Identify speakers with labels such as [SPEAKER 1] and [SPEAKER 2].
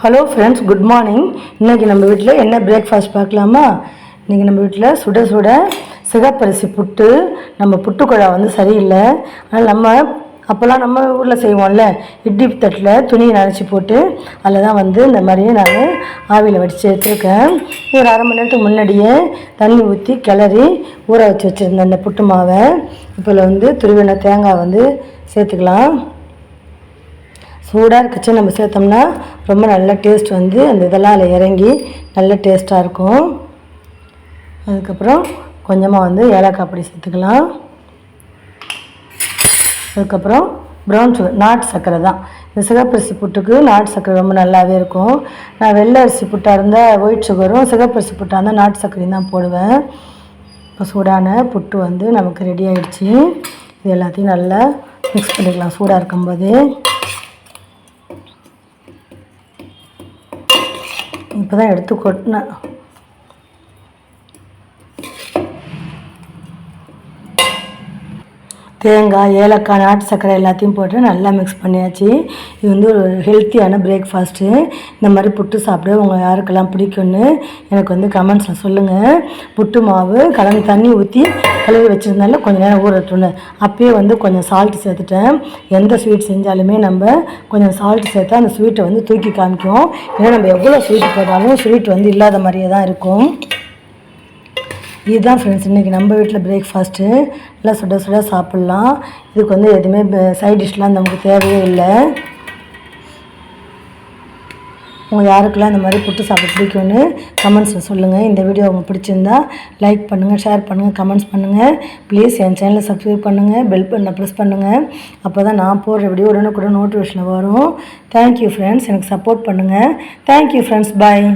[SPEAKER 1] Hello friends, good morning. இன்றைக்கி நம்ம வீட்டில் என்ன பிரேக்ஃபாஸ்ட் பார்க்கலாமா? இன்றைக்கி நம்ம வீட்டில் சுட சுட சிகப்பரிசி புட்டு. நம்ம புட்டுக்குழா சரியில்லை, அதனால் அப்போல்லாம் நம்ம ஊரில் செய்வோம்ல, இட்லி தட்டில் துணியை நனைச்சி போட்டு அதில் தான் இந்த மாதிரியே நான் ஆவியில் வடித்து எடுத்துருக்கேன். ஒரு அரை மணி நேரத்துக்கு முன்னாடியே தண்ணி ஊற்றி கிளறி ஊற வச்சு வச்சுருந்தேன் அந்த புட்டு மாவை. இப்போ துருவின தேங்காய் சேர்த்துக்கலாம். சூடாக இருக்கச்சு நம்ம சேர்த்தோம்னா ரொம்ப நல்ல டேஸ்ட் அந்த இதெல்லாம் அதில் இறங்கி நல்ல டேஸ்ட்டாக இருக்கும். அதுக்கப்புறம் கொஞ்சமாக ஏலக்காய் பொடி சேர்த்துக்கலாம். அதுக்கப்புறம் ப்ரௌன் சுகர், நாட்டு சர்க்கரை தான். இந்த சிகப்பரிசி புட்டுக்கு நாட்டு சர்க்கரை ரொம்ப நல்லாவே இருக்கும். நான் வெள்ளை அரிசி புட்டாக இருந்தால் ஒயிட் சுகரும், சிகப்பரிசி புட்டாக இருந்தால் நாட்டு சர்க்கரையும் தான் போடுவேன். இப்போ சூடான புட்டு நமக்கு ரெடி ஆகிடுச்சு. இது எல்லாத்தையும் நல்லா மிக்ஸ் பண்ணிக்கலாம் சூடாக இருக்கும்போது. இப்போ தான் எடுத்து கொட்டினேன். தேங்காய், ஏலக்காய், நாட்டு சர்க்கரை எல்லாத்தையும் போட்டு நல்லா மிக்ஸ் பண்ணியாச்சு. இது ஒரு ஹெல்த்தியான பிரேக்ஃபாஸ்ட்டு. இந்த மாதிரி புட்டு சாப்பிட உங்கள் யாருக்கெல்லாம் பிடிக்கும்னு எனக்கு கமெண்ட்ஸில் சொல்லுங்கள். புட்டு மாவு கலந்து தண்ணி ஊற்றி கலரி வச்சுருந்தாலும் கொஞ்சம் நேரம் ஊறட்டுன்னு அப்பயே கொஞ்சம் சால்ட்டு சேர்த்துட்டேன். எந்த ஸ்வீட் செஞ்சாலுமே நம்ம கொஞ்சம் சால்ட்டு சேர்த்தா அந்த ஸ்வீட்டை தூக்கி காமிக்கும். ஏன்னா நம்ம எவ்வளோ ஸ்வீட் போட்டாலும் ஸ்வீட் இல்லாத மாதிரியே தான் இருக்கும். இதுதான் ஃப்ரெண்ட்ஸ் இன்றைக்கி நம்ம வீட்டில் பிரேக்ஃபாஸ்ட்டு. நல்லா சுட சுட சாப்பிட்லாம். இதுக்கு எதுவுமே சைட் டிஷ்லாம் நமக்கு தேவையே இல்லை. உங்கள் யாருக்கெல்லாம் இந்த மாதிரி புட்டு சாப்பிட பிடிக்கும்னு கமெண்ட்ஸில் சொல்லுங்கள். இந்த வீடியோ உங்களுக்கு பிடிச்சிருந்தா லைக் பண்ணுங்கள், ஷேர் பண்ணுங்கள், கமெண்ட்ஸ் பண்ணுங்கள். ப்ளீஸ் என் சேனலை சப்ஸ்கிரைப் பண்ணுங்கள், பெல் பட்டனை ப்ரெஸ் பண்ணுங்கள். அப்போ தான் நான் போடுற வீடியோ உடனே கூட நோட்டிஃபிகேஷன் வரும். தேங்க்யூ ஃப்ரெண்ட்ஸ், எனக்கு சப்போர்ட் பண்ணுங்கள். தேங்க்யூ ஃப்ரெண்ட்ஸ், பாய்.